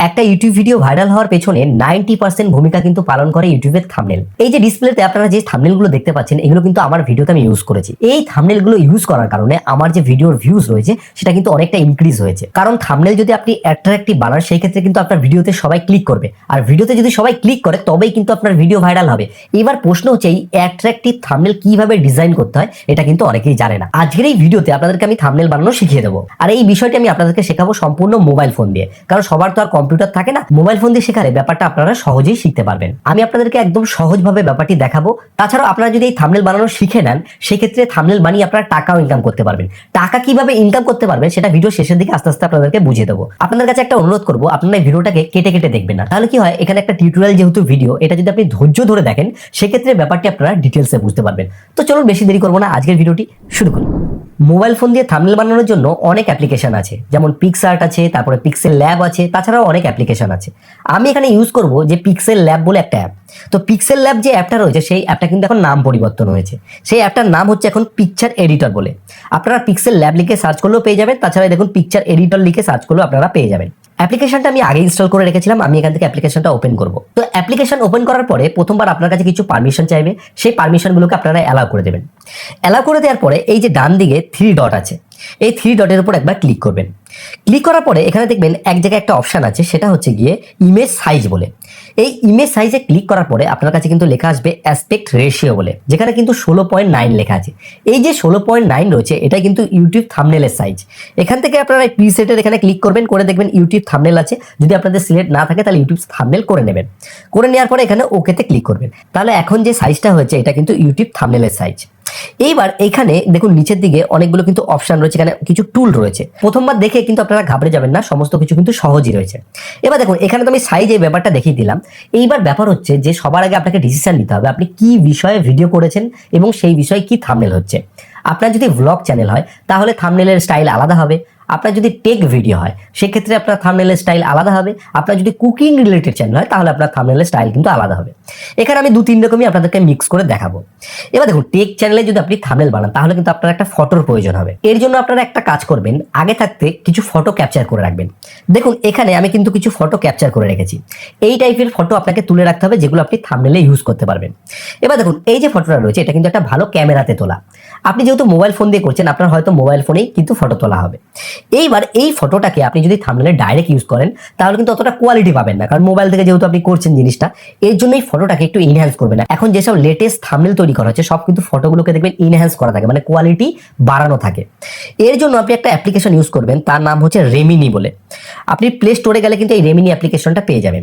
একটা YouTube video viral হওয়ার পেছনে 90% ভূমিকা কিন্তু পালন করে ইউটিউবের থাম্বনেল। এই যে ডিসপ্লেতে আপনারা যে থাম্বনেলগুলো দেখতে পাচ্ছেন, এগুলো কিন্তু আমার ভিডিওতে আমি ইউজ করেছি। এই থাম্বনেলগুলো ইউজ করার কারণে আমার যে ভিডিওর ভিউজ রয়েছে সেটা কিন্তু অনেকটা ইনক্রিজ হয়েছে। কারণ থাম্বনেল যদি আপনি অ্যাট্রাকটিভ বানান, সেই ক্ষেত্রে কিন্তু আপনার ভিডিওতে সবাই ক্লিক করবে, আর ভিডিওতে যদি সবাই ক্লিক করে তবেই কিন্তু আপনার ভিডিও ভাইরাল হবে। এবার প্রশ্ন হচ্ছে এই অ্যাট্রাকটিভ থাম্বনেল কিভাবে ডিজাইন করতে হয়, এটা কিন্তু অনেকেই জানে না। আজকের এই ভিডিওতে আপনাদেরকে আমি থাম্বনেল বানানো শিখিয়ে দেবো, আর এই বিষয়টি আমি আপনাদেরকে শেখাবো সম্পূর্ণ মোবাইল ফোন দিয়ে। কারণ সবার তো আর কম্পিউটার থাকে না, মোবাইল ফোন দিয়ে শেখালে ব্যাপারটা আপনারা সহজেই শিখতে পারবেন। আমি আপনাদেরকে একদম সহজভাবে ব্যাপারটি দেখাবো। তাছাড়াও আপনারা যদি এই থাম্বনেল বানানো শিখে নেন, সেক্ষেত্রে থাম্বনেল বানিয়ে আপনারা টাকাও ইনকাম করতে পারবেন। টাকা কিভাবে ইনকাম করতে পারবেন সেটা ভিডিও শেষের দিকে আস্তে আস্তে আপনাদেরকে বুঝিয়ে দেবো। আপনাদের কাছে একটা অনুরোধ করবো, আপনারা এই ভিডিওটাকে কেটে কেটে দেখবেন না। তাহলে কি হয়, এখানে একটা টিউটোরিয়াল যেহেতু ভিডিও, এটা যদি আপনি ধৈর্য ধরে দেখেন, সেক্ষেত্রে ব্যাপারটি আপনারা ডিটেলসে বুঝতে পারবেন। তো চলুন বেশি দেরি করবো না, আজকের ভিডিওটি শুরু করি। মোবাইল ফোন দিয়ে থাম্বনেল বানানোর জন্য অনেক অ্যাপ্লিকেশন আছে, যেমন পিক্সআর্ট আছে, তারপরে পিক্সেল ল্যাব আছে, তাছাড়াও অনেক অ্যাপ্লিকেশন আছে। আমি এখানে ইউজ করব যে পিক্সেল ল্যাব বলে একটা অ্যাপ। তো পিক্সেল ল্যাব যে অ্যাপটা রয়েছে, সেই অ্যাপটা কিন্তু এখন নাম পরিবর্তন হয়েছে। সেই অ্যাপটার নাম হচ্ছে এখন পিকচার এডিটর বলে। আপনারা পিক্সেল ল্যাব লিখে সার্চ করলেও পেয়ে যাবেন, তাছাড়া দেখুন পিকচার এডিটর লিখে সার্চ করলেও আপনারা পেয়ে যাবেন। অ্যাপ্লিকেশনটা আমি আগে ইনস্টল করে রেখেছিলাম, আমি এখান থেকে অ্যাপ্লিকেশনটা ওপেন করব। তো অ্যাপ্লিকেশন ওপেন করার পরে প্রথমবার আপনার কাছে কিছু পারমিশন চাইবে, সেই পারমিশনগুলোকে আপনারা অ্যালাউ করে দেবেন। অ্যালাউ করে দেওয়ার পরে এই যে ডান দিকে 3 ডট আছে, এই 3 ডটের উপর একবার ক্লিক করবেন। ক্লিক করার পরে এখানে দেখবেন এক জায়গায় একটা অপশন আছে, সেটা হচ্ছে গিয়ে ইমেজ সাইজ বলে। এই ইমেজ সাইজে ক্লিক করার পরে আপনার কাছে কিন্তু লেখা আসবে অ্যাসপেক্ট রেশিও বলে, যেখানে কিন্তু 16.9 লেখা আছে। এই যে 16.9 রয়েছে, এটা কিন্তু ইউটিউব থাম্বনেলের সাইজ। এখান থেকে আপনারা এই প্রিসেটের এখানে ক্লিক করবেন, করে দেখবেন ইউটিউব থাম্বনেল আছে। যদি আপনাদের সিলেক্ট না থাকে তাহলে ইউটিউব থাম্বনেল করে নেবেন। করে নেওয়ার পরে এখানে ওকেতে ক্লিক করবেন। তাহলে এখন যে সাইজটা হয়েছে, এটা কিন্তু ইউটিউব থাম্বনেলের সাইজ। এইবার এইখানে দেখুন নিচের দিকে অনেকগুলো কিন্তু অপশন রয়েছে, এখানে কিছু টুল রয়েছে। প্রথমবার দেখে কিন্তু আপনারা ঘাবড়ে যাবেন না, সমস্ত কিছু কিন্তু সহজই রয়েছে। এবার দেখুন এখানে তো আমি সাইজ এই ব্যাপারটা দেখিয়ে দিলাম। এইবার ব্যাপার হচ্ছে যে সবার আগে আপনাকে ডিসিশন নিতে হবে আপনি কি বিষয়ে ভিডিও করেছেন এবং সেই বিষয়ে কি থাম্বনেল হচ্ছে। আপনার যদি ভ্লগ চ্যানেল হয় তাহলে থাম্বনেলের স্টাইল আলাদা হবে। আপনার যদি টেক ভিডিও হয় সেক্ষেত্রে আপনার থাম্বনেলের স্টাইল আলাদা হবে। আপনার যদি কুকিং রিলেটেড চ্যানেল হয় তাহলে আপনার থাম্বনেলের স্টাইল কিন্তু আলাদা হবে। এখানে আমি 2-3 রকমই আপনাদেরকে মিক্স করে দেখাবো। এবার দেখুন টেক চ্যানেলে যদি আপনি থাম্বনেল বানান তাহলে কিন্তু আপনার একটা ফটোর প্রয়োজন হবে। এর জন্য আপনারা একটা কাজ করবেন, আগে থাকতে কিছু ফটো ক্যাপচার করে রাখবেন। দেখুন এখানে আমি কিন্তু কিছু ফটো ক্যাপচার করে রেখেছি। এই টাইপের ফটো আপনাকে তুলে রাখতে হবে, যেগুলো আপনি থাম্বনেলে ইউজ করতে পারবেন। এবার দেখুন এই যে ফটোটা রয়েছে, এটা কিন্তু একটা ভালো ক্যামেরাতে তোলা। আপনি যেহেতু মোবাইল ফোন দিয়ে করছেন, আপনার হয়তো মোবাইল ফোনেই কিন্তু ফটো তোলা হবে। এইবার এই ফটোটাকে আপনি যদি থাম্বনেলে ডাইরেক্ট ইউজ করেন তাহলে কিন্তু অতটা কোয়ালিটি পাবেন না, কারণ মোবাইল থেকে যেহেতু আপনি করছেন জিনিসটা। এর জন্য এই ফটোটাকে একটু ইনহ্যান্স করবেন। এখন যেসব লেটেস্ট থাম্বনেল তৈরি করা হচ্ছে সব কিন্তু ফটোগুলোকে দেখবেন ইনহ্যান্স করা থাকে, মানে কোয়ালিটি বাড়ানো থাকে। এর জন্য আপনি একটা অ্যাপ্লিকেশন ইউজ করবেন, তার নাম হচ্ছে রেমিনি বলে। আপনি প্লে স্টোরে গেলে কিন্তু এই রেমিনি অ্যাপ্লিকেশনটা পেয়ে যাবেন।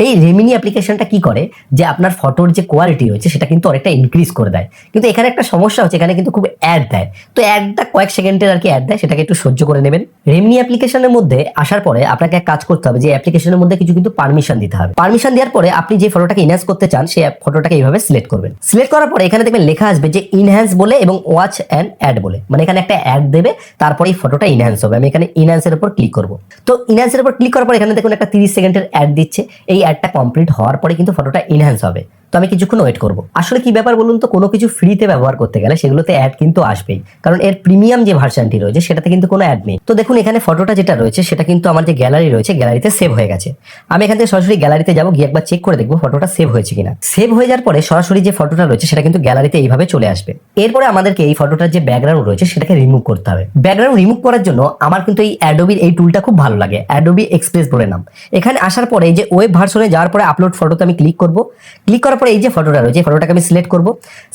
এই রেমিনি অ্যাপ্লিকেশনটা কি করে যে আপনার ফটোর যে কোয়ালিটি রয়েছে সেটা কিন্তু অনেকটা ইনক্রিজ করে দেয়। কিন্তু এখানে একটা সমস্যা হচ্ছে, এখানে কিন্তু খুব অ্যাড দেয়। তো অ্যাডটা কয়েক সেকেন্ডের আর কি অ্যাড দেয়, সেটাকে একটু সহ্য করে নেবেন। রেমিনি অ্যাপ্লিকেশনের মধ্যে আসার পরে আপনাকে এক কাজ করতে হবে, যে অ্যাপ্লিকেশনের মধ্যে কিছু কিন্তু পারমিশন দিতে হবে। পারমিশন দেওয়ার পরে আপনি যে ফটোটাকে ইনহ্যান্স করতে চান সেই ফটোটাকে এইভাবে সিলেক্ট করবেন। সিলেক্ট করার পরে এখানে দেখবেন লেখা আসবে যে ইনহ্যান্স বলে এবং ওয়াচ অ্যান্ড অ্যাড বলে, মানে এখানে একটা অ্যাড দেবে, তারপরে এই ফটোটা ইনহ্যান্স হবে। আমি এখানে ইনহ্যান্সের উপর ক্লিক করব। তো ইনহ্যান্সের উপর ক্লিক করার পর এখানে দেখুন একটা 30 সেকেন্ডের অ্যাড দিচ্ছে। এই অ্যাডটা কমপ্লিট হওয়ার পরে কিন্তু ফটোটা ইনহ্যান্স হবে। তো আমি কিছুক্ষণ ওয়েট করব। আসলে কি ব্যাপার বলুন তো, কোনো কিছু ফ্রিতে ব্যবহার করতে গেলে সেগুলোতে অ্যাড কিন্তু আসবেই, কারণ এর প্রিমিয়াম যে ভার্সনটি রয়েছে সেটাতে কিন্তু কোনো অ্যাড নেই। তো দেখুন এখানে ফটোটা যেটা রয়েছে সেটা কিন্তু আমার যে গ্যালারি রয়েছে, গ্যালারিতে সেভ হয়ে গেছে। আমি এখান থেকে সরাসরি গ্যালারিতে যাবো, গিয়ে একবার চেক করে দেখবো ফটোটা সেভ হয়েছে কিনা। সেভ হয়ে যাওয়ার পরে সরাসরি যে ফটোটা রয়েছে সেটা কিন্তু গ্যালারিতে এইভাবে চলে আসবে। এরপরে আমাদেরকে এই ফটোটার যে ব্যাকগ্রাউন্ড রয়েছে সেটাকে রিমুভ করতে হবে। ব্যাকগ্রাউন্ড রিমুভ করার জন্য আমার কিন্তু এই অ্যাডোবির এই টুলটা খুব ভালো লাগে, অ্যাডোবি এক্সপ্রেস বলে নাম। এখানে আসার পরে এই যে ওয়েব ভার্সনে যাওয়ার পরে আপলোড ফটোতে আমি ক্লিক করব। ক্লিক করার পরে এই যে ফটোটা রয়েছে, ফটোটাকে আমি সিলেক্ট করব।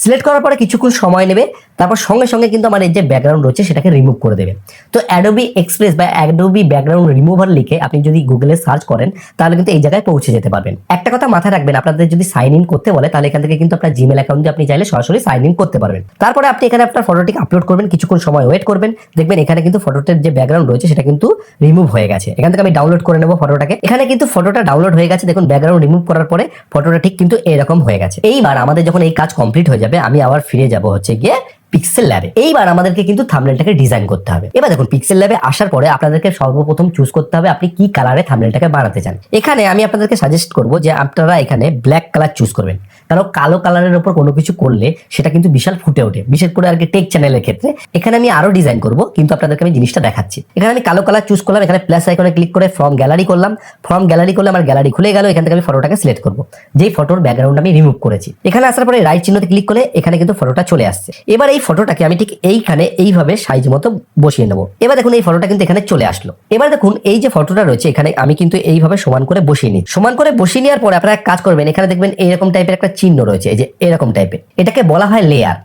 সিলেক্ট করার পরে কিছুক্ষণ সময় নেবে, তারপর সঙ্গে সঙ্গে কিন্তু আমার এই যে ব্যাকগ্রাউন্ড রয়েছে সেটাকে রিমুভ করে দেবে। তো অ্যাডোবি এক্সপ্রেস বা অ্যাডোবি ব্যাকগ্রাউন্ড রিমুভার লিখে আপনি যদি গুগলে সার্চ করেন তাহলে কিন্তু এই জায়গায় পৌঁছে যেতে পারবেন। একটা কথা মাথায় রাখবেন, আপনাদের যদি সাইন ইন করতে বলে তাহলে এখান থেকে কিন্তু আপনার জিমেল অ্যাকাউন্টে আপনি চাইলে সরাসরি সাইন ইন করতে পারবেন। তারপরে আপনি এখানে আপনার ফটোটিকে আপলোড করবেন, কিছুক্ষণ সময় ওয়েট করবেন, দেখবেন এখানে কিন্তু ফটোটার যে ব্যাকগ্রাউন্ড রয়েছে সেটা কিন্তু রিমুভ হয়ে গেছে। এখান থেকে আমি ডাউনলোড করে নেব ফটোটাকে। এখানে কিন্তু ফটোটা ডাউনলোড হয়ে গেছে। দেখুন ব্যাকগ্রাউন্ড রিমুভ করার পরে ফটোটা ঠিক কিন্তু এরকম হয়ে গেছে। এইবার আমাদের যখন এই কাজ কমপ্লিট হয়ে যাবে, আমি আবার ফিরে যাব হচ্ছে গিয়ে পিক্সেল ল্যাবে। এইবার আমাদেরকে কিন্তু থাম্বনেলটাকে ডিজাইন করতে হবে। এবার দেখুন পিক্সেল ল্যাবে আসার পরে আপনাদেরকে সর্বপ্রথম চুজ করতে হবে আপনি কি কালারে থাম্বনেলটাকে বানাতে চান। এখানে আমি আপনাদেরকে সাজেস্ট করব যে আপনারা এখানে ব্ল্যাক কালার চুজ করবেন, কারণ কালো কালারের উপর কোনো কিছু করলে সেটা কিন্তু বিশাল ফুটে ওঠে, বিশেষ করে আর কি টেক চ্যানেলের ক্ষেত্রে। এখানে আমি আরো ডিজাইন করব, কিন্তু আপনাদেরকে আমি জিনিসটা দেখাচ্ছি। এখানে আমি কালো কালার চুজ করলাম, এখানে প্লাস আইকনে ক্লিক করে ফ্রম গ্যালারি করলাম। ফ্রম গ্যালারি করলে আমার গ্যালারি খুলে গেল। এখান থেকে আমি ফটোটাকে সিলেক্ট করব, যেই ফটোর ব্যাকগ্রাউন্ড আমি রিমুভ করেছি। এখানে আসার পরে রাইট চিহ্নতে ক্লিক করলে এখানে কিন্তু ফটোটা চলে আসছে। এবার এই ফটোটাকে আমি ঠিক এইখানে এইভাবে সাইজ মতো বসিয়ে নেব। এবার দেখুন এই ফটোটা কিন্তু এখানে চলে আসলো। এবার দেখুন এই যে ফটোটা রয়েছে এখানে আমি কিন্তু এইভাবে সমান করে বসিয়ে নিই। সমান করে বসিয়ে নেওয়ার পরে আপনারা এক কাজ করবেন, এখানে দেখবেন এইরকম টাইপের একটা চিহ্ন রয়েছে, এই যে এরকম টাইপের, এটাকে বলা হয় লেয়ার।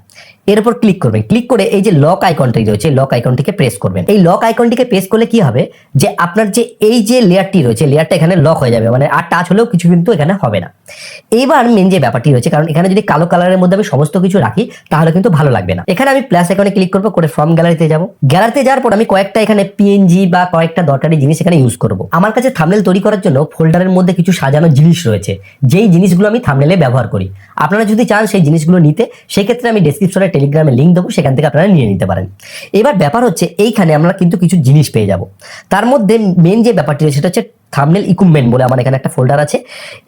এর উপর ক্লিক করবেন, ক্লিক করে এই যে লক আইকনটি রয়েছে লক আইকনটিকে প্রেস করবেন। এই লক আইকনটিকে প্রেস করলে কি হবে যে আপনার যে এই যে লেয়ারটি রয়েছে লেয়ারটা এখানে লক হয়ে যাবে, মানে আর টাচ হলেও কিছু কিন্তু এখানে হবে না। এইবার মেন যে ব্যাপারটি রয়েছে, কারণ এখানে যদি কালো কালারের মধ্যে আমি সমস্ত কিছু রাখি তাহলে কিন্তু ভালো লাগবে না। এখানে আমি প্লাস আইকনে ক্লিক করবো, করে ফ্রম গ্যালারিতে যাব। গ্যালারিতে যাওয়ার পর আমি কয়েকটা এখানে পিএনজি বা কয়েকটা দরকারি জিনিস এখানে ইউজ করব। আমার কাছে থাম্বনেল তৈরি করার জন্য ফোল্ডারের মধ্যে কিছু সাজানো জিনিস রয়েছে, যেই জিনিসগুলো আমি থাম্বনেলে ব্যবহার করি। আপনারা যদি চান সেই জিনিসগুলো নিতে, সেই ক্ষেত্রে আমি ডেসক্রিপশনে টেলিগ্রামে লিঙ্ক দেবো, সেখান থেকে আপনারা নিয়ে নিতে পারেন। এবার ব্যাপার হচ্ছে এইখানে আমরা কিন্তু কিছু জিনিস পেয়ে যাব। তার মধ্যে মেন যে ব্যাপারটি রয়েছে সেটা হচ্ছে থাম্বনেল ইকুইপমেন্ট বলে আমার এখানে একটা ফোল্ডার আছে।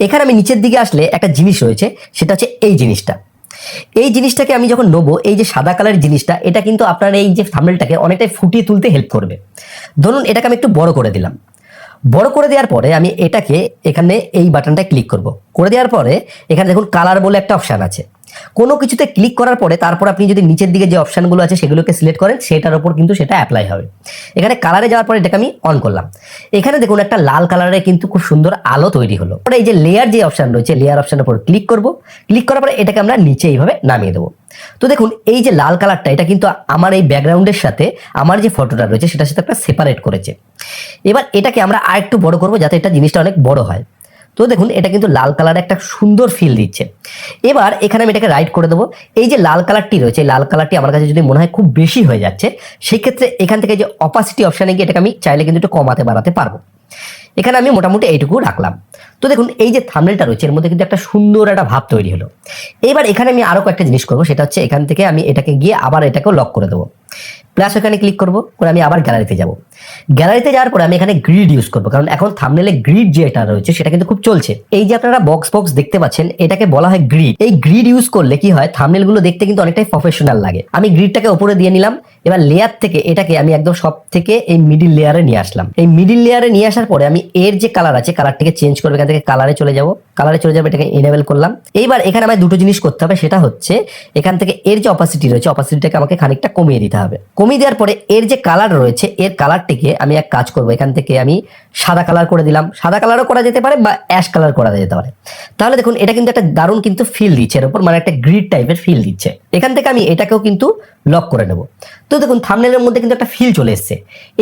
এখানে আমি নিচের দিকে আসলে একটা জিনিস রয়েছে, সেটা হচ্ছে এই জিনিসটা। এই জিনিসটাকে আমি যখন নেবো, এই যে সাদা কালারের জিনিসটা, এটা কিন্তু আপনার এই যে থাম্বনেলটাকে অনেকটাই ফুটিয়ে তুলতে হেল্প করবে। ধরুন এটাকে আমি একটু বড় করে দিলাম। বড় করে দেওয়ার পরে আমি এটাকে এখানে এই বাটনটায় ক্লিক করব। করে দেওয়ার পরে এখানে দেখুন কালার বলে একটা অপশান আছে। কোনো কিছুতে ক্লিক করার পরে তারপর আপনি যদি নিচের দিকে যে অপশানগুলো আছে সেগুলোকে সিলেক্ট করেন, সেটার উপর কিন্তু সেটা অ্যাপ্লাই হবে। এখানে কালারে যাওয়ার পরে এটাকে আমি অন করলাম। এখানে দেখুন একটা লাল কালারের কিন্তু খুব সুন্দর আলো তৈরি হলো। এই যে লেয়ার যে অপশান রয়েছে, লেয়ার অপশানের উপর ক্লিক করব। ক্লিক করার পরে এটাকে আমরা নিচে এইভাবে নামিয়ে দেবো। তো দেখুন এই যে লাল কালারটা, এটা কিন্তু আমার এই ব্যাকগ্রাউন্ডের সাথে আমার যে ফটোটা রয়েছে সেটার সাথে একটা সেপারেট করেছে। এবার এটাকে আমরা আর একটু বড় করবো যাতে এটা জিনিসটা অনেক বড় হয়। তো দেখুন এটা কিন্তু লাল কালারে একটা সুন্দর ফিল দিচ্ছে। এবার এখানে আমি এটাকে রাইট করে দেবো। এই যে লাল কালারটি রয়েছে, লাল কালারটি আমার কাছে যদি মনে হয় খুব বেশি হয়ে যাচ্ছে, সেই ক্ষেত্রে এখান থেকে যে অপাসিটি অপশানে গিয়ে এটাকে আমি চাইলে কিন্তু একটু কমাতে বাড়াতে পারবো। এখানে আমি মোটামুটি এইটুকু রাখলাম। তো দেখুন এই যে থাম্বনেলটা রয়েছে এর মধ্যে কিন্তু একটা সুন্দর একটা ভাব তৈরি হলো। এবার এখানে আমি আরো কয়েকটা জিনিস করবো, সেটা হচ্ছে এখান থেকে আমি এটাকে গিয়ে আবার এটাকেও লক করে দেবো। প্লাস এখানে ক্লিক করবো, করে আমি আবার গ্যালারিতে যাব। গ্যালারিতে যাওয়ার পরে আমি এখানে গ্রিড ইউজ করবো, কারণ এখন থাম্বনেলে গ্রিড যেটা রয়েছে সেটা কিন্তু খুব চলছে। এই যে আপনারা বক্স দেখতে পাচ্ছেন, এটাকে বলা হয় গ্রিড। এই গ্রিড ইউজ করলে কি হয়, থাম্বনেলগুলো দেখতে কিন্তু অনেকটাই প্রফেশনাল লাগে। আমি গ্রিডটাকে উপরে দিয়ে নিলাম। এবার লেয়ার থেকে এটাকে আমি একদম সব থেকে এই মিডিল লেয়ারে নিয়ে আসলাম। এই মিডিল লেয়ারে নিয়ে আসার পরে আমি এর যে কালার আছে কালারটিকে চেঞ্জ করবো। এখান থেকে কালারে চলে যাবো, এটাকে এনেবল করলাম। এইবার এখানে আমার দুটো জিনিস করতে হবে, সেটা হচ্ছে এখান থেকে এর যে অপাসিটি রয়েছে অপাসিটিটাকে আমাকে খানিকটা কমিয়ে দিতে হবে। কমিয়ে দেওয়ার পরে এর যে কালার রয়েছে এর কালারটিকে আমি এক কাজ করবো, এখান থেকে আমি সাদা কালার করে দিলাম। সাদা কালারও করা যেতে পারে বা অ্যাশ কালার করা যেতে পারে। তাহলে দেখুন এটা কিন্তু একটা দারুণ কিন্তু ফিল দিচ্ছে, এর উপর মানে একটা গ্রিড টাইপের ফিল দিচ্ছে। এখান থেকে আমি এটাকেও কিন্তু লক করে নেব। তো দেখুন থাম্বনেলের মধ্যে কিন্তু একটা ফিল চলে এসেছে।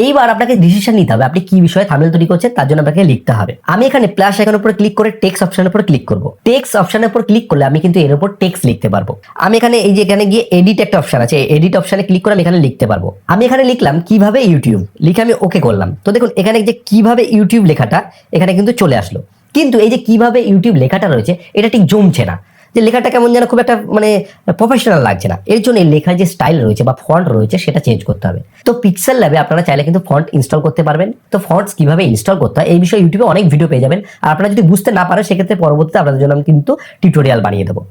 এইবার আপনাকে ডিসিশন নিতে হবে আপনি কি বিষয়ে থাম্বনেল তৈরি করছেন, তার জন্য আপনাকে লিখতে হবে। আমি এখানে প্লাস আইকনের উপর ক্লিক করে টেক্সট অপশনের উপর ক্লিক করব। টেক্সট অপশনের উপর ক্লিক করলে আমি কিন্তু এর উপর টেক্সট লিখতে পারবো। আমি এখানে এই যে এখানে গিয়ে এডিট একটা অপশন আছে, এডিট অপশনে ক্লিক করে আমি এখানে লিখতে পারবো। আমি এখানে লিখলাম কিভাবে ইউটিউব, লিখে আমি ওকে করলাম। তো দেখুন এখানে যে কিভাবে ইউটিউব লেখাটা এখানে কিন্তু চলে আসলো। কিন্তু এই যে কিভাবে ইউটিউব লেখাটা রয়েছে এটা ঠিক জমছে না, যে লেখাটা কেমন যেন খুব একটা মানে প্রফেশনাল লাগছে না। এর জন্য এই লেখার যে স্টাইল রয়েছে বা ফন্ট রয়েছে সেটা চেঞ্জ করতে হবে। তো পিক্সেল ল্যাবে আপনারা চাইলে কিন্তু ফন্ট ইনস্টল করতে পারবেন। তো ফন্টস কিভাবে ইনস্টল করতে হয় এই বিষয়ে ইউটিউবে অনেক ভিডিও পেয়ে যাবেন। আর আপনারা যদি বুঝতে না পারেন সেক্ষেত্রে পরবর্তীতে আপনাদের জন্য আমি কিন্তু টিউটোরিয়াল বানিয়ে দেবো।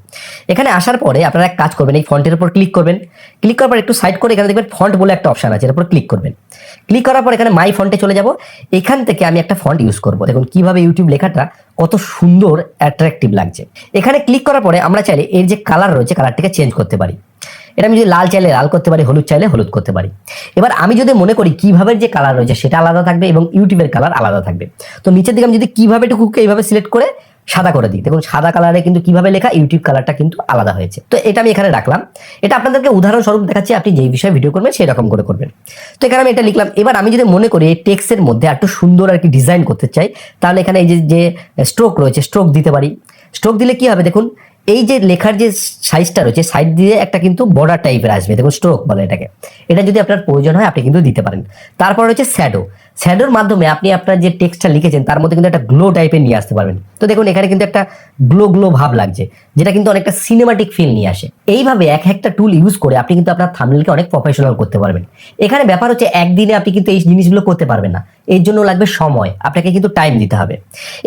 এখানে আসার পরে আপনারা এক কাজ করবেন, এই ফন্টের উপর ক্লিক করবেন। ক্লিক করার পর একটু সাইড করে এখানে দেখবেন ফন্ট বলে একটা অপশন আছে, এর উপর ক্লিক করবেন। ক্লিক করার পর এখানে মাই ফন্টে চলে যাব। এখান থেকে আমি একটা ফন্ট ইউজ করবো। দেখুন কিভাবে ইউটিউব লেখাটা কত সুন্দর অ্যাট্রাকটিভ লাগছে। এখানে ক্লিক করার পরে আমরা চাইলে এর যে কালার রয়েছে কালারটিকে চেঞ্জ করতে পারি। এটা আমি যদি লাল চাইলে লাল করতে পারি, হলুদ চাইলে হলুদ করতে পারি। এবার আমি যদি মনে করি কিভাবে যে কালার রয়েছে সেটা আলাদা থাকবে এবং ইউটিউবের কালার আলাদা থাকবে, তো নিচের দিকে আমি যদি কিভাবে টুকুকে এইভাবে সিলেক্ট করে সাদা করে দিই, দেখুন সাদা কালারে কিন্তু কিভাবে লেখা ইউটিউব কালারটা কিন্তু আলাদা হয়েছে। তো এটা আমি এখানে রাখলাম। এটা আপনাদেরকে উদাহরণস্বরূপ দেখাচ্ছি, আপনি যেই বিষয়ে ভিডিও করবেন সেই রকম করে করবেন। তো এখানে আমি এটা লিখলাম। এবার আমি যদি মনে করি এই টেক্সটের মধ্যে একটু সুন্দর আর কি ডিজাইন করতে চাই, তাহলে এখানে এই যে স্ট্রোক রয়েছে স্ট্রোক দিতে পারি। স্ট্রোক দিলে কি হবে, দেখুন এই যে লেখার যে সাইজটা রয়েছে সাইড দিয়ে একটা কিন্তু বর্ডার টাইপের আসবে, দেখুন স্ট্রোক বলে এটাকে। এটা যদি আপনার প্রয়োজন হয় আপনি কিন্তু দিতে পারেন। তারপর রয়েছে শ্যাডো। শ্যাডোর মাধ্যমে আপনি আপনার যে টেক্সটটা লিখেছেন তার মধ্যে কিন্তু একটা গ্লো টাইপের নিয়ে আসতে পারবেন। তো দেখুন এখানে কিন্তু একটা গ্লো ভাব লাগছে, যেটা কিন্তু অনেকটা সিনেমাটিক ফিল নিয়ে আসে। এইভাবে এক একটা টুল ইউজ করে আপনি কিন্তু আপনার থাম্বনেলকে অনেক প্রফেশনাল করতে পারবেন। এখানে ব্যাপার হচ্ছে একদিনে আপনি কিন্তু এই জিনিসগুলো করতে পারবেন না, এর জন্য লাগবে সময়, আপনাকে কিন্তু টাইম দিতে হবে।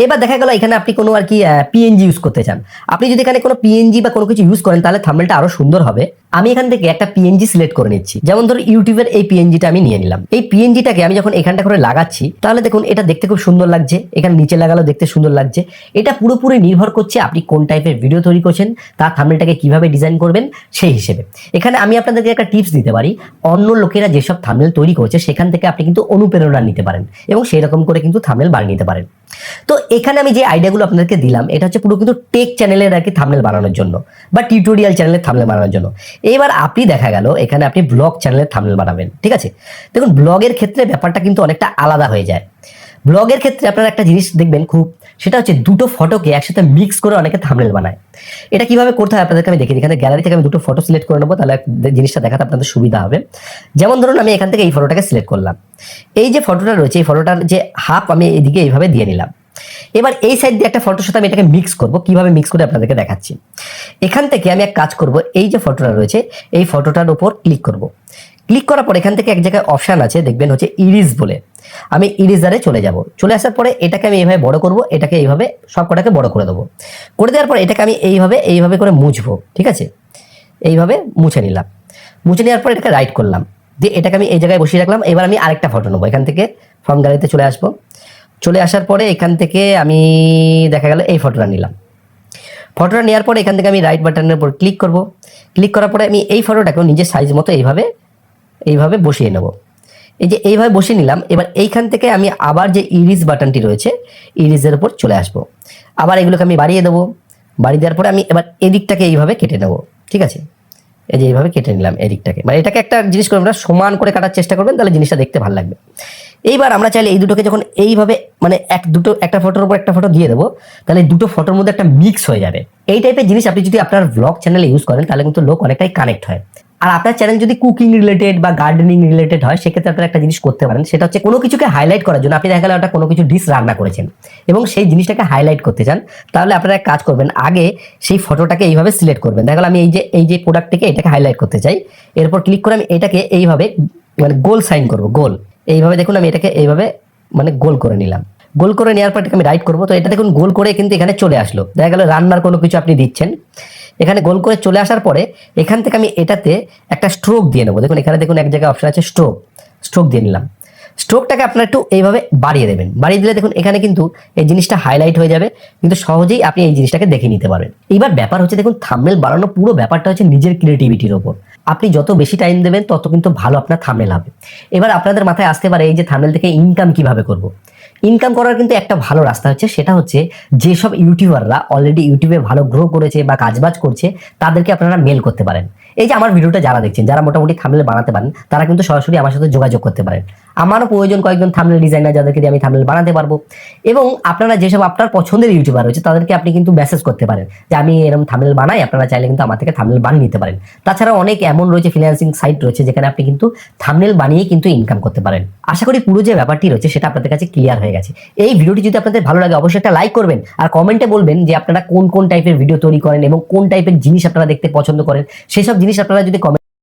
এবার দেখা গেল এখানে আপনি কোনো আর কি পিএনজি ইউজ করতে চান, আপনি যদি এখানে কোনো পিএনজি বা কোনো কিছু ইউজ করেন তাহলে থাম্বনেলটা আরো সুন্দর হবে। আমি এখান থেকে একটা পিএনজি সিলেক্ট করে নিচ্ছি, যেমন ধরো ইউটিউবের এই পিএনজিটা আমি নিয়ে নিলাম। এই পিএনজিটাকে আমি যখন এখানটা করে লাগাচ্ছি তাহলে দেখুন এটা দেখতে খুব সুন্দর লাগছে, এখানে নিচে লাগালো দেখতে সুন্দর লাগছে। এটা পুরোপুরি নির্ভর করছে আপনি কোন টাইপের ভিডিও তৈরি করছেন, তার থাম্বনেলটাকে কিভাবে ডিজাইন করবেন সেই হিসেবে। এখানে আমি আপনাদেরকে একটা টিপস দিতে পারি, অন্য লোকেরা যেসব থাম্বনেল তৈরি করছে সেখান থেকে আপনি কিন্তু অনুপ্রেরণা নিতে পারেন এবং সেই রকম করে কিন্তু থাম্বনেল বানিয়ে নিতে পারেন। তো এখানে আমি যে আইডিয়াগুলো আপনাদেরকে দিলাম এটা হচ্ছে পুরো কিন্তু টেক চ্যানেলের আর কি থাম্বনেল বানানোর জন্য বা টিউটোরিয়াল চ্যানেলের থাম্বনেল বানানোর জন্য। এবার আপনি দেখা গেল এখানে আপনি ব্লগ চ্যানেলের থাম্বনেল বানাবেন, ঠিক আছে। দেখুন ব্লগের ক্ষেত্রে ব্যাপারটা কিন্তু অনেকটা আলাদা হয়ে যায়। ব্লগের ক্ষেত্রে আপনারা একটা জিনিস দেখবেন খুব, সেটা হচ্ছে দুটো ফটোকে একসাথে মিক্স করে অনেকে থাম্বনেল বানায়। এটা কিভাবে করতে হয় আপনাদেরকে আমি দেখে দিই। এখানে গ্যালারি থেকে আমি দুটো ফটো সিলেক্ট করে নেবো, তাহলে জিনিসটা দেখাতে আপনাদের সুবিধা হবে। যেমন ধরুন আমি এখান থেকে এই ফটোটাকে সিলেক্ট করলাম, এই যে ফটোটা রয়েছে এই ফটোটার যে হাফ আমি এইদিকে এইভাবে দিয়ে নিলাম। এবার এই সাইড দিয়ে একটা ফটোর সাথে আমি এটাকে মিক্স করব, কিভাবে মিক্স করে আপনাদেরকে দেখাচ্ছি। এখান থেকে আমি এক কাজ করব, এই যে ফটোটা রয়েছে এই ফটোটার উপর ক্লিক করব। ক্লিক করার পর এখান থেকে এক জায়গায় অপশন আছে দেখবেন হচ্ছে ইরিজ বলে, আমি ইরেজারে চলে যাব। চলে আসার পরে এটাকে আমি এইভাবে বড় করব, এটাকে এইভাবে সবকটাকে বড় করে দেবো। করে দেওয়ার পর এটাকে আমি এইভাবে করে মুছবো, ঠিক আছে। এইভাবে মুছে নিলাম, মুছে নেওয়ার পর এটাকে রাইট করলাম, দিয়ে এটাকে আমি এই জায়গায় বসিয়ে রাখলাম। এবার আমি আরেকটা ফটো নেবো, এখান থেকে ফর্ম গ্যালারিতে চলে আসবো। চলে আসার পরে এখান থেকে আমি দেখা গেল এই ফটোটা নিলাম। ফটোটা নেওয়ার পরে এখান থেকে আমি রাইট বাটনের উপর ক্লিক করব। ক্লিক করার পরে আমি এই ফটোটাকেও নিজের সাইজ মতো এইভাবে বসিয়ে নেব। এই যে এইভাবে বসিয়ে নিলাম। এবার এইখান থেকে আমি আবার যে ইরিজ বাটনটি রয়েছে ইরিজের উপর চলে আসব। আবার এগুলোকে আমি বাড়িয়ে দেবো। বাড়িয়ে দেওয়ার পরে আমি এবার এদিকটাকে এইভাবে কেটে নেব, ঠিক আছে। এই যে এইভাবে কেটে নিলাম এদিকটাকে, মানে এটাকে একটা জিনিস করবেন না, সমান করে কাটার চেষ্টা করবেন, তাহলে জিনিসটা দেখতে ভালো লাগবে। এইবার আমরা চাইলে এই দুটোকে যখন এইভাবে মানে একটা ফটোর উপর একটা ফটো দিয়ে দেবো, তাহলে দুটো ফটোর মধ্যে একটা মিক্স হয়ে যাবে। এই টাইপের জিনিস আপনি যদি আপনার ব্লগ চ্যানেলে ইউজ করেন তাহলে কিন্তু লোক অনেকটাই কানেক্ট হয়। আর আপনার চ্যানেল যদি কুকিং রিলেটেড বা গার্ডেনিং রিলেটেড হয় সেক্ষেত্রে আপনারা একটা জিনিস করতে পারেন, সেটা হচ্ছে কোনো কিছুকে হাইলাইট করার জন্য। আপনি দেখা গেল একটা কোনো কিছু ডিশ রান্না করেছেন এবং সেই জিনিসটাকে হাইলাইট করতে চান, তাহলে আপনারা এক কাজ করবেন, আগে সেই ফটোটাকে এইভাবে সিলেক্ট করবেন। দেখা গেল আমি এই যে প্রোডাক্টটাকে এটাকে হাইলাইট করতে চাই, এরপর ক্লিক করে আমি এটাকে এইভাবে মানে গোল সাইন করব, গোল এইভাবে। দেখুন আমি এটাকে এইভাবে মানে গোল করে নিলাম। গোল করে নেওয়ার পর এটাকে আমি রাইট করবো, তো এটা দেখুন গোল করে কিন্তু এখানে চলে আসলো। দেখা গেল রান্নার কোনো কিছু আপনি দিচ্ছেন, এখানে গোল করে চলে আসার পরে এখান থেকে আমি এটাতে একটা স্ট্রোক দিয়ে নেবো। দেখুন এখানে দেখুন এক জায়গায় অপশন আছে স্ট্রোক দিয়ে নিলাম। স্ট্রোকটাকে আপনারা একটু এইভাবে বাড়িয়ে দেবেন, বাড়িয়ে দিলে দেখুন এখানে কিন্তু এই জিনিসটা হাইলাইট হয়ে যাবে, কিন্তু সহজেই আপনি এই জিনিসটাকে দেখে নিতে পারবেন। এবার ব্যাপার হচ্ছে দেখুন থাম্বনেল বানানো পুরো ব্যাপারটা হচ্ছে নিজের ক্রিয়েটিভিটির ওপর। আপনি যত বেশি টাইম দেবেন তত কিন্তু ভালো আপনার থাম্বনেল হবে। এবার আপনাদের মাথায় আসতে পারে এই যে থাম্বনেল থেকে ইনকাম কিভাবে করব। ইনকাম করার কিন্তু একটা ভালো রাস্তা হচ্ছে, সেটা হচ্ছে যেসব ইউটিউবাররা অলরেডি ইউটিউবে ভালো গ্রো করেছে বা কাজবাজ করছে তাদেরকে আপনারা মেল করতে পারেন। এই যে আমার ভিডিওটা যারা দেখছেন, যারা মোটামুটি থাম্বনেল বানাতে পারেন, তারা কিন্তু সরাসরি আমার সাথে যোগাযোগ করতে পারেন। আমারও প্রয়োজন কয়েকজন থাম্বনেল ডিজাইনার যাদেরকে দিয়ে আমি থাম্বনেল বানাতে পারবো। এবং আপনারা যেসব আপনার পছন্দের ইউটিউবার রয়েছে তাদেরকে আপনি কিন্তু মেসেজ করতে পারেন যে আমি এরকম থাম্বনেল বানাই, আপনারা চাইলে কিন্তু আমার থেকে থাম্বনেল বানিয়ে নিতে পারেন। তাছাড়া অনেক এমন রয়েছে ফ্রিল্যান্সিং সাইট রয়েছে যেখানে আপনি কিন্তু থাম্বনেল বানিয়ে কিন্তু ইনকাম করতে পারেন। আশা করি পুরো যে ব্যাপারটি রয়েছে সেটা আপনাদের কাছে ক্লিয়ার হয়ে গেছে। এই ভিডিওটি যদি আপনাদের ভালো লাগে অবশ্যই একটা লাইক করবেন, আর কমেন্টে বলবেন যে আপনারা কোন কোন টাইপের ভিডিও তৈরি করেন এবং কোন টাইপের জিনিস আপনারা দেখতে পছন্দ করেন। সেসব জিনিস আপনারা যদি